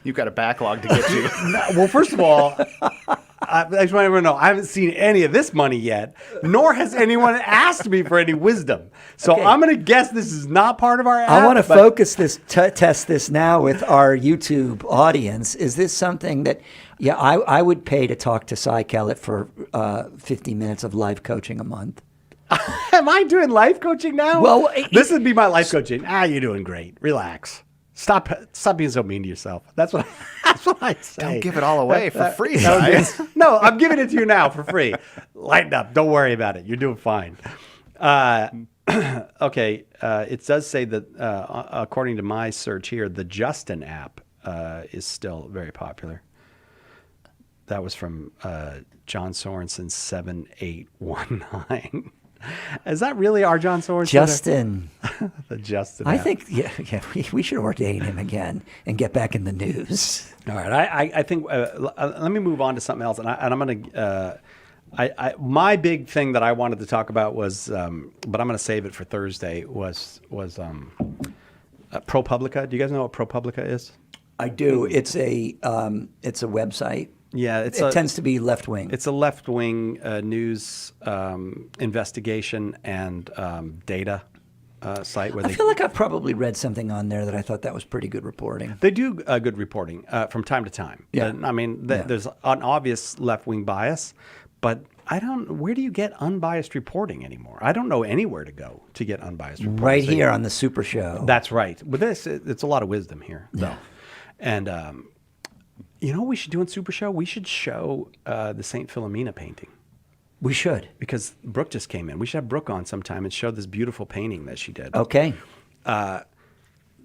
You've got a backlog to get to. Well, first of all, I just want everyone to know I haven't seen any of this money yet, nor has anyone asked me for any wisdom. So Okay. I'm going to guess this is not part of our app. I want to but- focus this, test this now with our YouTube audience. Is this something that, I would pay to talk to Cy Kellett for 50 minutes of live coaching a month. Am I doing life coaching now? Well, this would be my life coaching. You're doing great. Relax. Stop being so mean to yourself. That's what I say. Don't give it all away for free, that would be- guys. No, I'm giving it to you now for free. Lighten up. Don't worry about it. You're doing fine. Okay. It does say that, according to my search here, the Justin app is still very popular. That was from John Sorensen 7819. Is that really our John Sorensen? Justin, The Justin I app. think, we should ordain him again and get back in the news. All right, I think let me move on to something else, and I'm going to. My big thing that I wanted to talk about was, but I'm going to save it for Thursday. Was ProPublica. Do you guys know what ProPublica is? I do. It's a website. Yeah, It tends to be left wing. It's a left-wing news investigation and data site where I feel like I've probably read something on there that I thought that was pretty good reporting. they do good reporting from time to time. Yeah. I mean, Yeah. there's an obvious left-wing bias, but I don't. Where do you get unbiased reporting anymore? I don't know anywhere to go to get unbiased reporting. Right So here on the Super Show. That's right. With this, it's a lot of wisdom here, though. And you know what we should do in Super Show? We should show the St. Philomena painting. We should. Because Brooke just came in. We should have Brooke on sometime and show this beautiful painting that she did. Okay.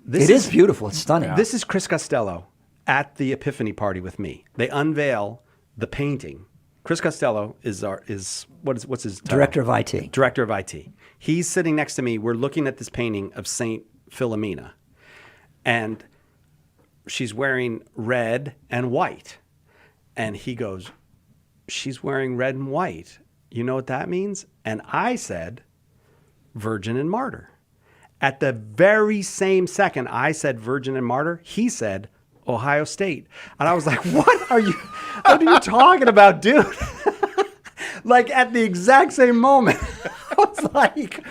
This It is beautiful. It's stunning. This is Chris Costello at the Epiphany party with me. They unveil the painting. Chris Costello is what's his title? Director of IT. Director of IT. He's sitting next to me. We're looking at this painting of Saint Philomena, and she's wearing red and white. And he goes, "She's wearing red and white. You know what that means?" And I said, "Virgin and martyr." At the very same second I said virgin and martyr, he said Ohio State. And I was like, what are you talking about, dude? Like at the exact same moment. I was like,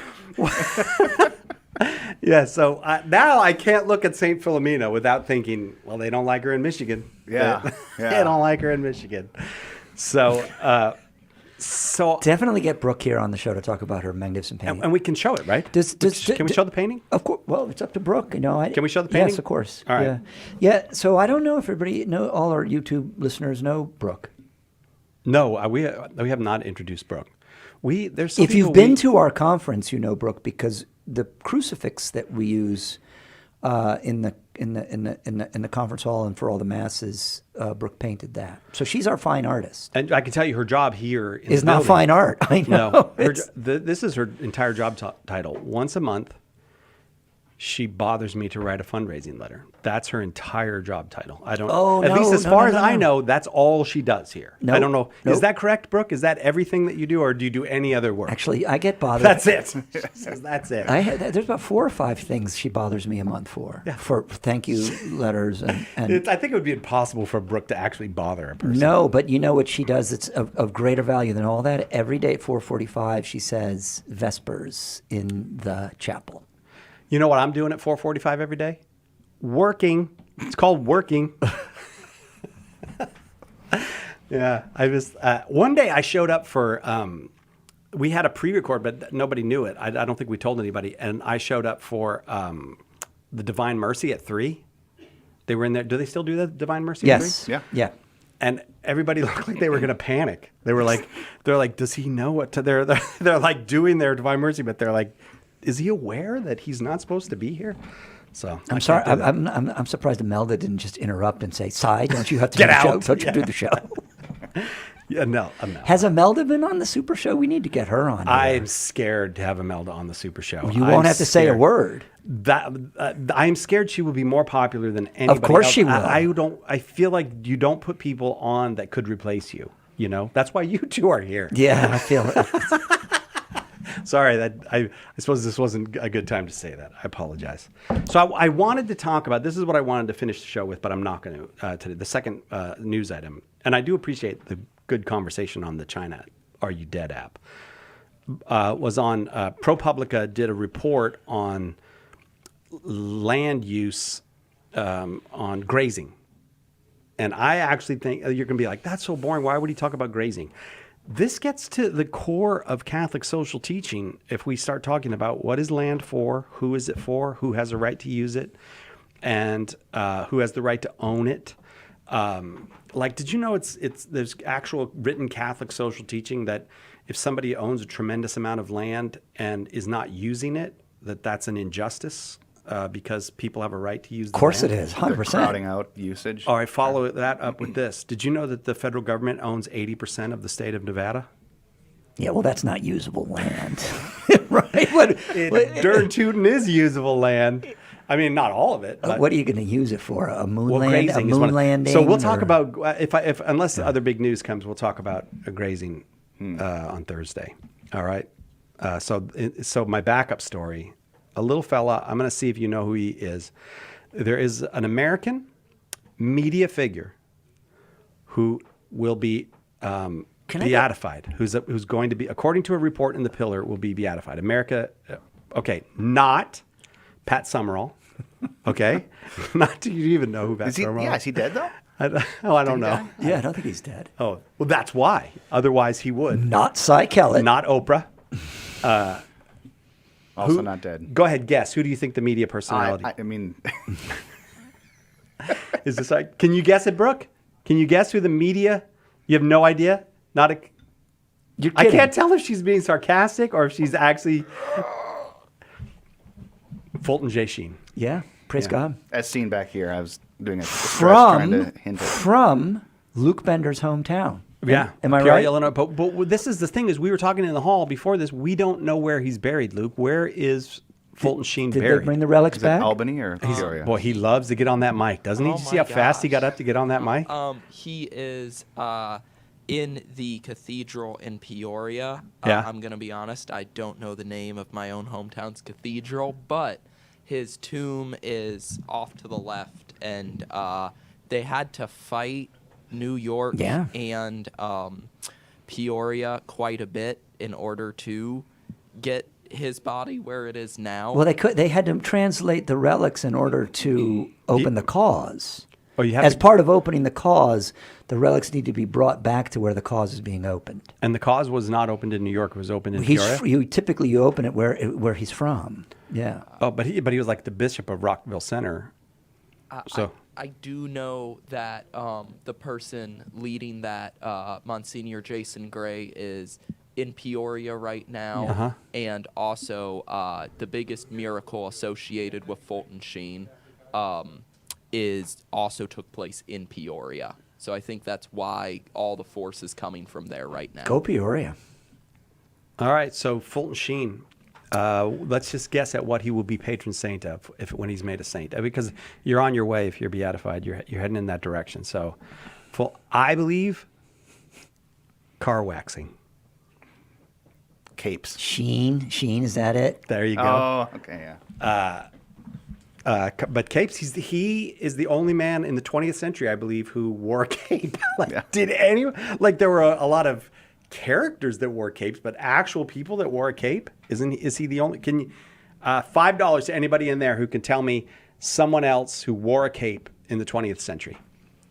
yeah, so now I can't look at St. Philomena without thinking, well, they don't like her in Michigan. Yeah, They yeah. don't like her in Michigan. So Definitely get Brooke here on the show to talk about her magnificent painting. and we can show it, right? Can we show the painting? Of course. Well, it's up to Brooke. You know, Can we show the painting? Yes, of course. All right. Yeah. Yeah. So I don't know if all our YouTube listeners know Brooke. No, we have not introduced Brooke. There's some If you've people been to our conference, you know Brooke because the crucifix that we use in the conference hall and for all the masses, Brooke painted that. So she's our fine artist. and I can tell you her job here in Is the not building- fine art. I know. No, It's- this is her entire job title. Once a month, she bothers me to write a fundraising letter. That's her entire job title. I don't. Oh, at no, least as no, far no, as no, I no. know, that's all she does here. I Nope, don't know. nope. Is that correct, Brooke? Is that everything that you do, or do you do any other work? Actually, I get bothered. that's it. She says that's it. There's about 4 or 5 things she bothers me a month for thank you letters and I think it would be impossible for Brooke to actually bother a person. no, but you know what she does that's of greater value than all that? Every day at 4:45 she says Vespers in the chapel. You know what I'm doing at 4:45 every day? Working. It's called working. Yeah, I was. One day I showed up for. We had a pre-record, but nobody knew it. I don't think we told anybody. And I showed up for the Divine Mercy at 3. They were in there. Do they still do the Divine Mercy? At 3? Yes. Yeah. Yeah. And everybody looked like they were going to panic. They're like, does he know what to? They're like doing their Divine Mercy, but they're like, is he aware that he's not supposed to be here? So I'm sorry. I'm surprised Imelda didn't just interrupt and say, "Cy, don't you have to Get do the show? out." Don't you do the show?" Yeah, no. Has Imelda been on the Super Show? We need to get her on. I'm scared to have Imelda on the Super Show. You won't have to say a word. I'm scared she will be more popular than anybody. course else. she will. I feel like you don't put people on that could replace you. You know, that's why you two are here. Yeah, I feel it. Sorry, I suppose this wasn't a good time to say that. I apologize. So I wanted to talk about, this is what I wanted to finish the show with, but I'm not going to today. The second news item, and I do appreciate the good conversation on the China Are You Dead app, was on, ProPublica did a report on land use on grazing. And I actually think you're going to be like, that's so boring. Why would he talk about grazing? This gets to the core of Catholic social teaching if we start talking about what is land for, who is it for, who has a right to use it, and who has the right to own it. Did you know there's actual written Catholic social teaching that if somebody owns a tremendous amount of land and is not using it, that's an injustice because people have a right to use the Of course land? it is, They're 100%. crowding out usage. All right, follow that up with this. Did you know that the federal government owns 80% of the state of Nevada? Yeah, well, that's not usable land, right? Darn tootin' is usable land. I mean, not all of it. But, What are you going to use it for? A moon well, land? A grazing is moon one. landing? So we'll talk or- about unless other big news comes, we'll talk about grazing on Thursday. All right. So my backup story, a little fella. I'm going to see if you know who he is. There is an American media figure who will be beatified. Who's going to be, according to a report in the Pillar, will be beatified. America Okay, not Pat Summerall. Okay, not do you even know who Pat Is he? Summerall? Yeah, is he dead though? I don't Did he know. die? Yeah, I don't think he's dead. Oh, well, that's why. Otherwise, he would. Not Cy Kellett. Not Oprah. Also not dead. Go ahead, guess. Who do you think the media personality I mean, is? This like? Can you guess it, Brooke? Can you guess who the media? You have no idea. Not a. You're I kidding. can't tell if she's being sarcastic or if she's actually. Fulton J. Sheen. Yeah, praise Yeah. God. as seen back here, I was doing a stretch trying to hint at. From Luke Bender's hometown. Yeah. Am I Peoria, right? Illinois. But this is the thing is we were talking in the hall before this. We don't know where he's buried, Luke. Where is Fulton Sheen Did buried? they bring the relics Is it back? Albany or Peoria? Boy, he loves to get on that mic, doesn't he? Oh Did you see my how fast he gosh. got up to get on that mic? He is in the cathedral in Peoria. Yeah. I'm going to be honest, I don't know the name of my own hometown's cathedral, but his tomb is off to the left, and they had to fight New York Yeah. and Peoria quite a bit in order to get his body where it is now. Well, they had to translate the relics in order to open the cause. Oh, you have As to- part of opening the cause, the relics need to be brought back to where the cause is being opened. And the cause was not opened in New York; it was opened in He's Peoria. typically you open it where he's from. Yeah. Oh, but he was like the bishop of Rockville Center. So I do know that the person leading that, Monsignor Jason Gray, is in Peoria right now, Uh-huh. and also the biggest miracle associated with Fulton Sheen is also took place in Peoria. So I think that's why all the force is coming from there right now. Go Peoria. all right, so Fulton Sheen. Let's just guess at what he will be patron saint of when he's made a saint, because you're on your way. If you're beatified, you're heading in that direction. So, I believe car waxing. Capes. Sheen, is that it? There you go. Oh, okay, yeah. But capes, he is the only man in the 20th century, I believe, who wore a cape. Did anyone? Like there were a lot of characters that wore capes, but actual people that wore a cape? Is he the only? Can you $5 to anybody in there who can tell me someone else who wore a cape in the 20th century?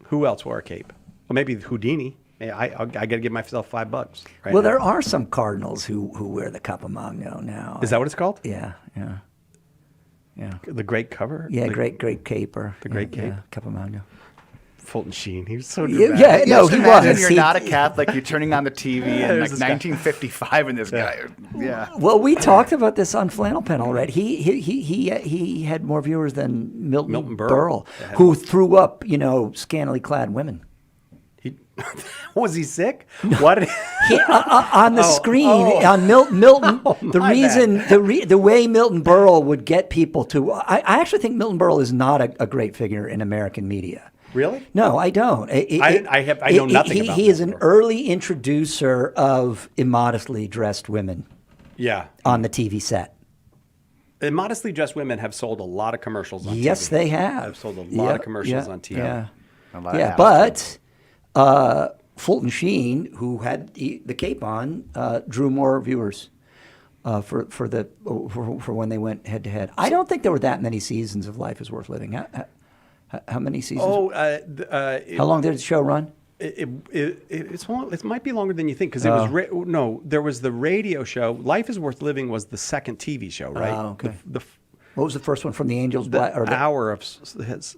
Who else wore a cape? Well, maybe Houdini. I got to give myself $5. Right Well, now. there are some cardinals who wear the Capomagno now. Is that what it's called? Yeah. The Great Cover? Yeah, The great caper. The Great Cape? Yeah, Capomagno. Fulton Sheen. He was so Yeah, dramatic. no, Just he imagine was. You're He- not a Catholic. You're turning on the TV in There's like this guy. 1955, and this guy. Yeah. Well, we talked about this on Flannel Pen already. He had more viewers than Milton Milton Berle. Berle, Yeah. who threw up, scantily clad women. He, was he sick? What? On the screen on Milton. The my reason the way Milton Berle would get people to, I actually think Milton Berle is not a great figure in American media. Really? No, I don't. I know nothing about He is an Milton Berle. early introducer of immodestly dressed women Yeah. on the TV set. And modestly dressed women have sold a lot of commercials on TV. Yes, they have. Have sold a lot of commercials on TV. Yeah, A lot of yeah. apples, But Fulton Sheen, who had the cape on, drew more viewers for when they went head to head. I don't think there were that many seasons of Life is Worth Living. How many seasons? Oh, How long did the show run? it might be longer than you think because it was there was the radio show. Life is Worth Living was the second TV show, right? Oh, okay. The What was the first one from the Angels? Or hour of his.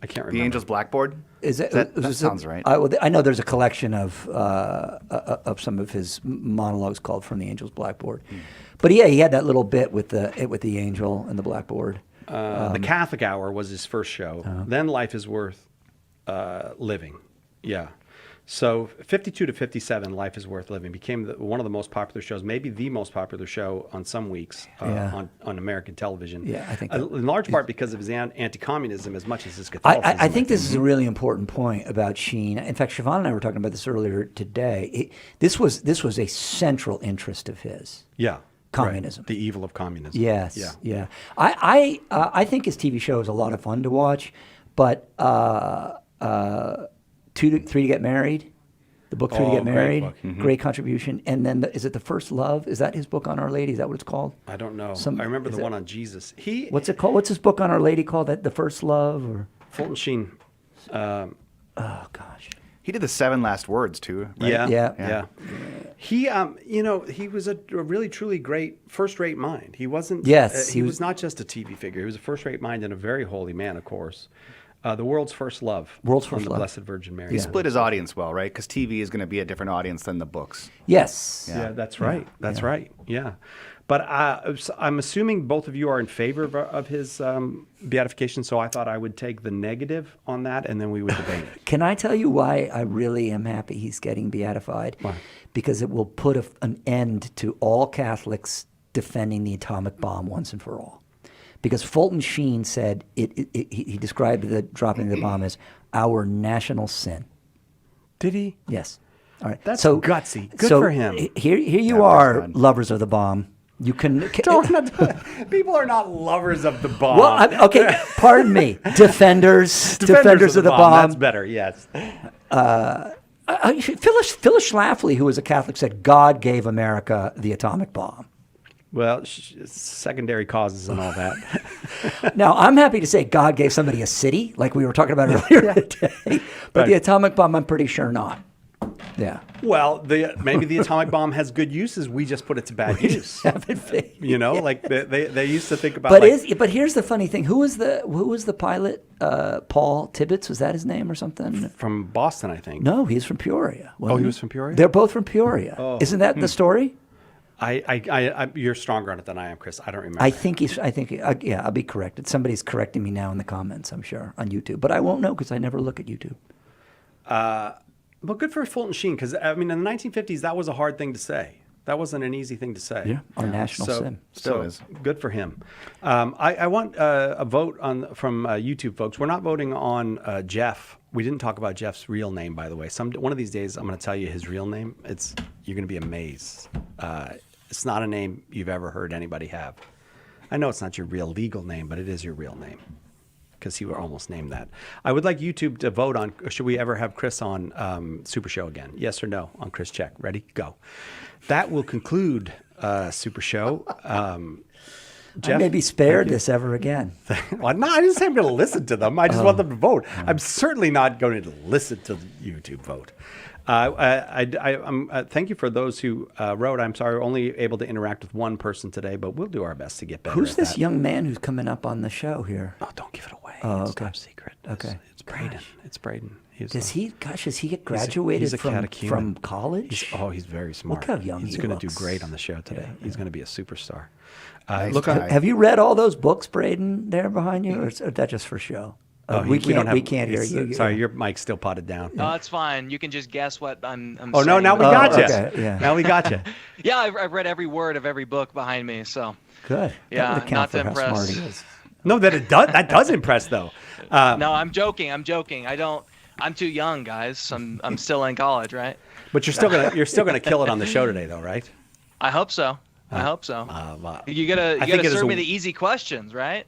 I can't remember. The Angels Blackboard. Is it, That was it- sounds right. I know there's a collection of some of his monologues called "From the Angel's Blackboard," but yeah, he had that little bit with the angel and the blackboard. The Catholic Hour was his first show. Then Life is Worth Living. Yeah. So 52 to 57, Life is Worth Living became one of the most popular shows, maybe the most popular show on some weeks Yeah. on American television. Yeah, I think in large part because of his anti-communism as much as his Catholicism. I think this is a really important point about Sheen. In fact, Siobhan and I were talking about this earlier today. This was a central interest of his. Yeah. Communism. Right. The evil of communism. Yes. Yeah. Yeah. I think his TV show is a lot of fun to watch, but 3 to Get Married. The book Three to Get great Married, book. great contribution. And then is it The First Love? Is that his book on Our Lady? Is that what it's called? I don't know. Some- I remember is the it- one on Jesus. What's it called? What's his book on Our Lady called? That The First Love? Or Fulton Sheen. oh gosh, He did the 7 Last Words too. Right? Yeah, Yeah. He, he was a really truly great first-rate mind. He wasn't. Yes, he he was was- not just a TV figure. He was a first-rate mind and a very holy man, of course. The world's first love. World's on First the Love. Blessed Virgin Mary. He split his audience well, right? Because TV is going to be a different audience than the books. yes. Yeah, that's right. That's right. Yeah. But I'm assuming both of you are in favor of his beatification, so I thought I would take the negative on that, and then we would debate it. Can I tell you why I really am happy he's getting beatified? Why? Because it will put an end to all Catholics defending the atomic bomb once and for all. Because Fulton Sheen said he described the dropping of the bomb as our national sin. Did he? Yes. All right. That's gutsy. Good so for him. Here you Yeah, are, that's fun. lovers of the bomb. You can. People are not lovers of the bomb. Well, okay. Pardon me. Defenders of the bomb. That's better. Yes. Phyllis Schlafly, who was a Catholic, said God gave America the atomic bomb. Well, secondary causes and all that. Now, I'm happy to say God gave somebody a city, like we were talking about earlier today. But Right. the atomic bomb, I'm pretty sure not. Yeah. Well, maybe the atomic bomb has good uses. We just put it to bad use. You know, like they used to think about. But here's the funny thing. Who was the pilot? Paul Tibbets, was that his name or something? From Boston, I think. No, he's from Peoria. wasn't he was from Peoria? They're both from Peoria. Oh. Isn't that the story? You're stronger on it than I am, Chris. I don't remember. Yeah, I'll be corrected. Somebody's correcting me now in the comments, I'm sure, on YouTube. But I won't know because I never look at YouTube. Well, good for Fulton Sheen, because I mean, in the 1950s, that was a hard thing to say. That wasn't an easy thing to say. Yeah, our national sin. Still is. Good for him. I want a vote from YouTube folks. We're not voting on Jeff. We didn't talk about Jeff's real name, by the way. One of these days, I'm going to tell you his real name. You're going to be amazed. It's not a name you've ever heard anybody have. I know it's not your real legal name, but it is your real name, because he were almost named that. I would like YouTube to vote on, should we ever have Chris on Super Show again? Yes or no on Chris Check. Ready? Go. That will conclude Super Show. I may be spared this ever again. Well, no, I didn't say I'm going to listen to them. I just want them to vote. I'm certainly not going to listen to the YouTube vote. Thank you for those who wrote. I'm sorry, we're only able to interact with one person today, but we'll do our best to get better. Who's at this that. young man who's coming up on the show here? Oh, don't give it away. Oh, It's okay. top secret. Okay. It's Braden. It's Braden. Does he get he's graduated a from catechumen. college? He's very smart. Look how young he's he going to do looks. great on the show today. He's going to be a superstar. Nice Look, guy. Have you read all those books, Braden, there behind you, or is that just for show? We don't have- can't hear it's- you. Sorry, your mic's still potted down. No, it's fine. You can just guess what I'm Oh, no, saying. now we Oh, got you. okay, yeah. Now we got you. Yeah, I've read every word of every book behind me, so. Good. Yeah, that would not account to for how impress. smart he is. No, that does impress, though. No, I'm joking. I'm too young, guys. I'm still in college, right? But you're still gonna kill it on the show today, though, right? I hope so. I hope so. You gotta think it is serve me a- the easy questions, right?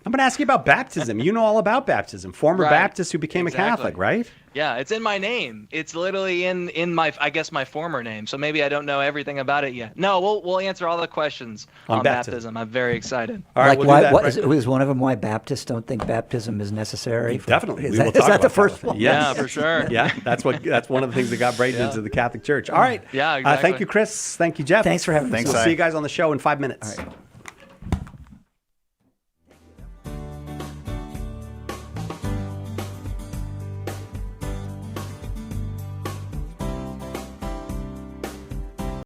I'm gonna ask you about baptism. You know all about baptism. Former Right. Baptist who became a Exactly. Catholic, right? Yeah, it's in my name. It's literally in my, I guess, my former name. So maybe I don't know everything about it yet. No, we'll answer all the questions On on baptism. baptism. I'm very excited. All right, Like we'll why? do that. What right- is one of them? Why Baptists don't think baptism is necessary? Definitely. Is We that, will is talk that the about first that. one? Yes. Yeah, for sure. Yeah, that's one of the things that got Braden into the Catholic Church. All right. Yeah, Thank exactly. you, Chris. Thank you, Jeff. Thanks for having us Thanks, We'll Si. see you guys on the show in 5 minutes. All right.